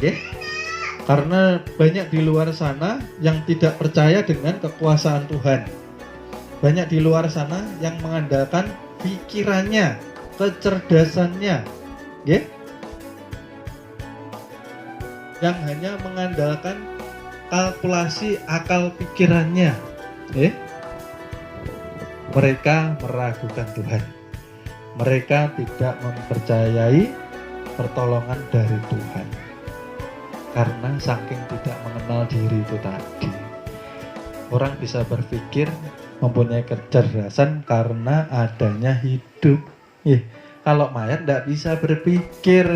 Okay? Karena banyak di luar sana yang tidak percaya dengan kekuasaan Tuhan. Banyak di luar sana yang mengandalkan pikirannya, kecerdasannya, okay? Yang hanya mengandalkan kalkulasi akal pikirannya. Okay? Mereka meragukan Tuhan. Mereka tidak mempercayai pertolongan dari Tuhan. Karena saking tidak mengenal diri itu tadi. Orang bisa berpikir mempunyai kecerdasan karena adanya hidup. Kalau mayat tidak bisa berpikir.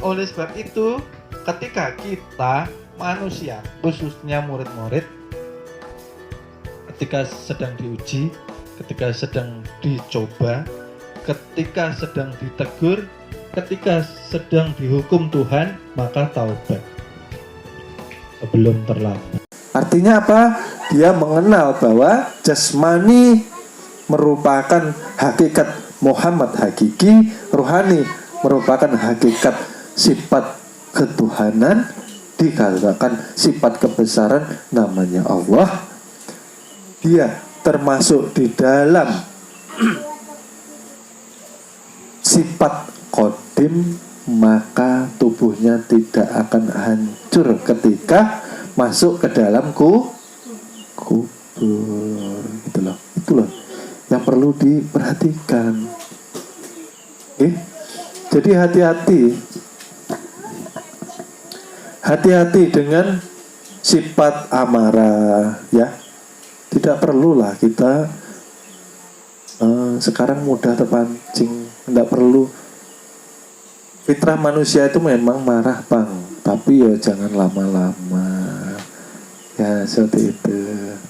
Oleh sebab itu, ketika kita manusia, khususnya murid-murid, ketika sedang diuji, ketika sedang dicoba, ketika sedang ditegur, ketika sedang dihukum Tuhan, maka taubat sebelum terlambat. Artinya apa? Dia mengenal bahwa jasmani merupakan hakikat Muhammad hakiki, rohani merupakan hakikat sifat ketuhanan, dikatakan sifat kebesaran namanya Allah. Dia termasuk di dalam sifat qadim, maka tubuhnya tidak akan hancur ketika masuk ke dalam kubur. Gitu loh. Itu loh yang perlu diperhatikan. Jadi hati-hati dengan sifat amarah, ya. Tidak perlulah kita sekarang mudah terpancing. Tidak perlu. Fitrah manusia itu memang marah, Bang, tapi ya jangan lama-lama. Ya seperti itu.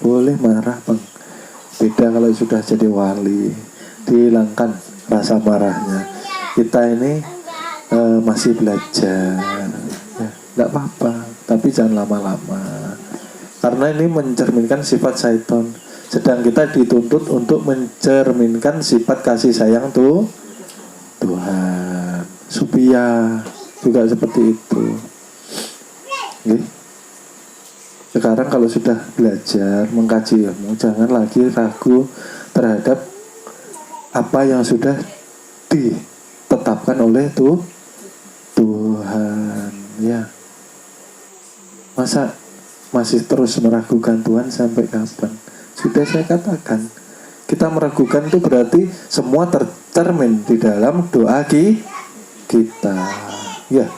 Boleh marah, Bang. Beda kalau sudah jadi wali, dihilangkan rasa marahnya. Kita ini masih belajar, ya, tidak apa-apa, tapi jangan lama-lama. Karena ini mencerminkan sifat syaitan. Sedang kita dituntut untuk mencerminkan sifat kasih sayang tuh Tuhan. Supaya juga seperti itu. Sekarang kalau sudah belajar mengkaji ilmu, jangan lagi ragu terhadap apa yang sudah ditetapkan oleh Tuhan. Ya, masa masih terus meragukan Tuhan sampai kapan? Sudah saya katakan, kita meragukan itu berarti semua tercermin di dalam doa kita. Ya,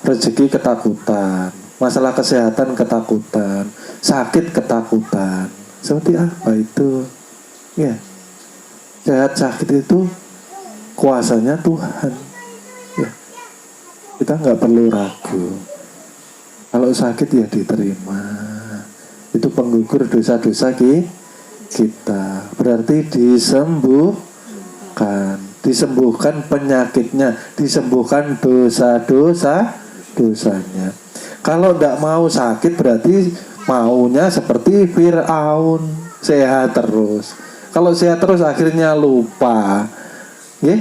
rezeki ketakutan, masalah kesehatan ketakutan, sakit ketakutan. Seperti apa itu? Ya, sehat sakit itu kuasanya Tuhan. Ya, kita nggak perlu ragu. Kalau sakit ya diterima. Itu penggugur dosa-dosa kita. Berarti disembuhkan penyakitnya, disembuhkan dosanya. Kalau tidak mau sakit berarti maunya seperti Fir'aun, sehat terus. Kalau sehat terus akhirnya lupa.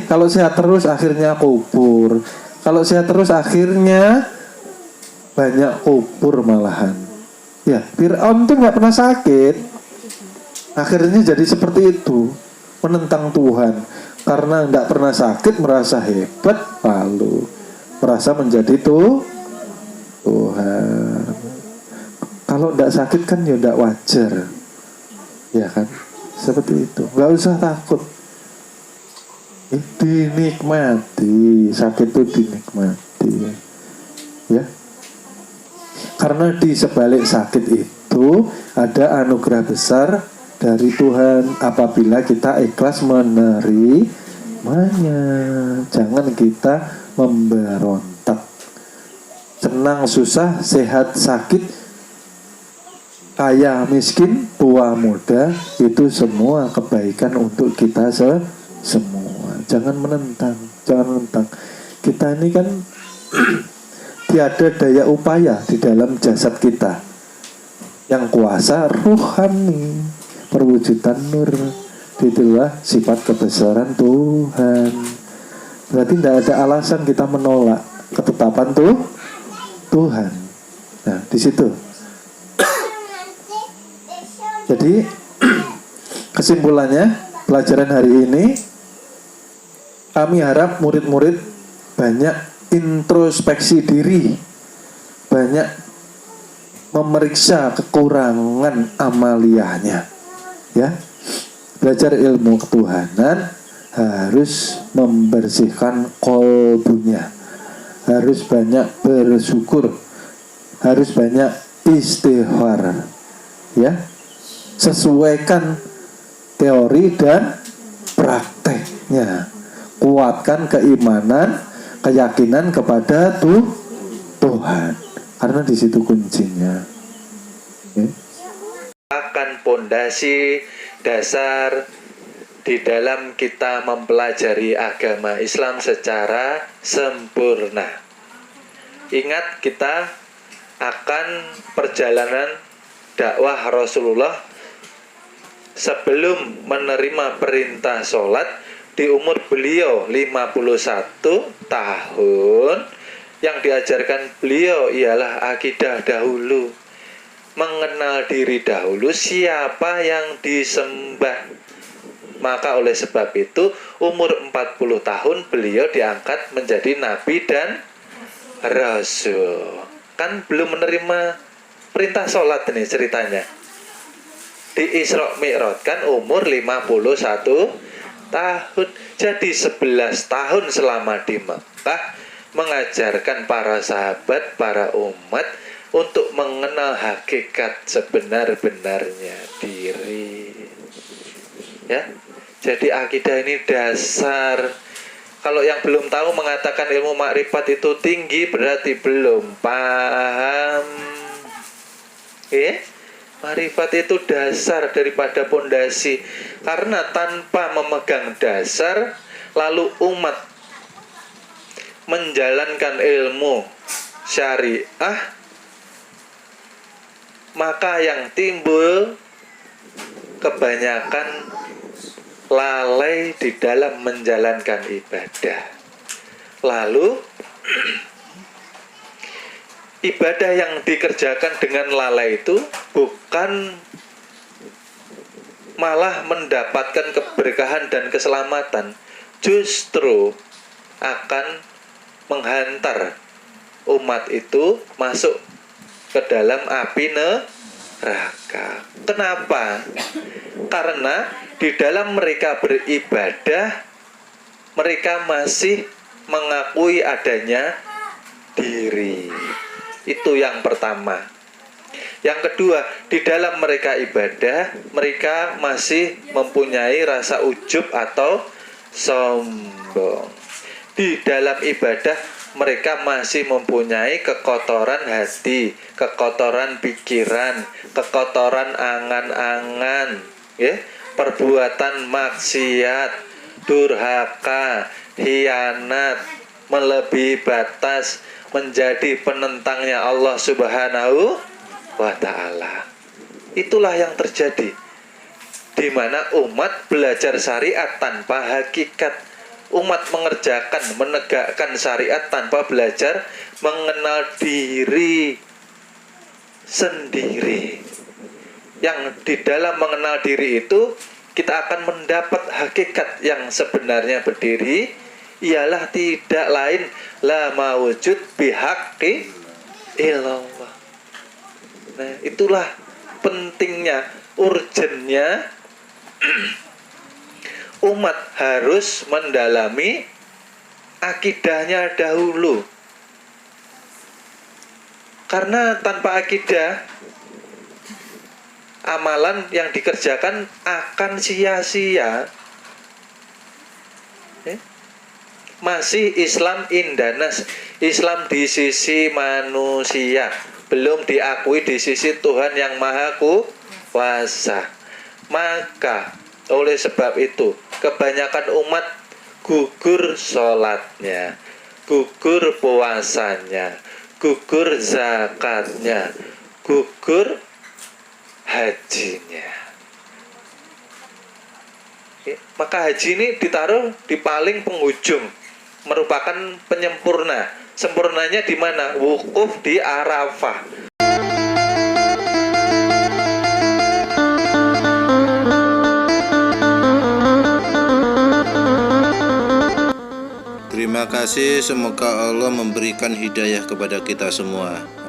Kalau sehat terus akhirnya kubur. Kalau sehat terus akhirnya banyak kubur malahan. Ya, Fir'aun itu nggak pernah sakit. Akhirnya jadi seperti itu, menentang Tuhan. Karena nggak pernah sakit, merasa hebat, lalu merasa menjadi Tuhan. Kalau nggak sakit kan ya nggak wajar, ya kan? Seperti itu. Nggak usah takut. Dinikmati, sakit itu dinikmati, ya. Karena di sebalik sakit itu ada anugerah besar dari Tuhan apabila kita ikhlas menerimanya. Jangan kita memberontak. Senang susah, sehat sakit, kaya miskin, tua muda, itu semua kebaikan untuk kita semua. Jangan menentang. Kita ini kan tiada daya upaya di dalam jasad kita. Yang kuasa rohani, perwujudan nur. Itulah sifat kebesaran Tuhan. Berarti tidak ada alasan kita menolak ketetapan Tuhan. Nah, di situ. Jadi kesimpulannya pelajaran hari ini, kami harap murid-murid banyak introspeksi diri, banyak memeriksa kekurangan amaliyahnya, ya. Belajar ilmu ketuhanan harus membersihkan kolbunya, harus banyak bersyukur, harus banyak istighfar, ya. Sesuaikan teori dan prakteknya, kuatkan keimanan, keyakinan kepada Tuhan, karena di situ kuncinya. Ya. Akan pondasi dasar di dalam kita mempelajari agama Islam secara sempurna. Ingat, kita akan perjalanan dakwah Rasulullah sebelum menerima perintah sholat di umur beliau 51 tahun. Yang diajarkan beliau ialah akidah dahulu, mengenal diri dahulu, siapa yang disembah. Maka oleh sebab itu umur 40 tahun beliau diangkat menjadi nabi dan rasul. Kan belum menerima perintah sholat ini ceritanya. Di Isra Mi'raj kan umur 51 tahun. Jadi 11 tahun selama di Mekah mengajarkan para sahabat, para umat untuk mengenal hakikat sebenar-benarnya diri. Ya. Jadi akidah ini dasar. Kalau yang belum tahu mengatakan ilmu makrifat itu tinggi, berarti belum paham. Makrifat itu dasar daripada pondasi. Karena tanpa memegang dasar, lalu umat menjalankan ilmu syariah, maka yang timbul kebanyakan lalai di dalam menjalankan ibadah. Lalu ibadah yang dikerjakan dengan lalai itu bukan malah mendapatkan keberkahan dan keselamatan, justru akan menghantar umat itu masuk ke dalam api neraka. Kenapa? Karena di dalam mereka beribadah, mereka masih mengakui adanya diri. Itu yang pertama. Yang kedua, di dalam mereka ibadah, mereka masih mempunyai rasa ujub atau sombong. Di dalam ibadah, mereka masih mempunyai kekotoran hati, kekotoran pikiran, kekotoran angan-angan, ya, perbuatan maksiat, durhaka, hianat, melebihi batas, menjadi penentangnya Allah Subhanahu wa Ta'ala. Itulah yang terjadi, di mana umat belajar syariat tanpa hakikat. Umat mengerjakan, menegakkan syariat tanpa belajar mengenal diri sendiri. Yang di dalam mengenal diri itu, kita akan mendapat hakikat yang sebenarnya berdiri, ialah tidak lain la mawujud bihaqqi illallah. Nah, itulah pentingnya, urgennya umat harus mendalami akidahnya dahulu. Karena tanpa akidah, amalan yang dikerjakan akan sia-sia. Masih Islam indanas, Islam di sisi manusia, belum diakui di sisi Tuhan yang Maha Kuasa. Maka oleh sebab itu, kebanyakan umat gugur sholatnya, gugur puasanya, gugur zakatnya, gugur hajinya. Maka haji ini ditaruh di paling penghujung, merupakan penyempurna. Sempurnanya di mana? Wukuf di Arafah. Terima kasih, semoga Allah memberikan hidayah kepada kita semua.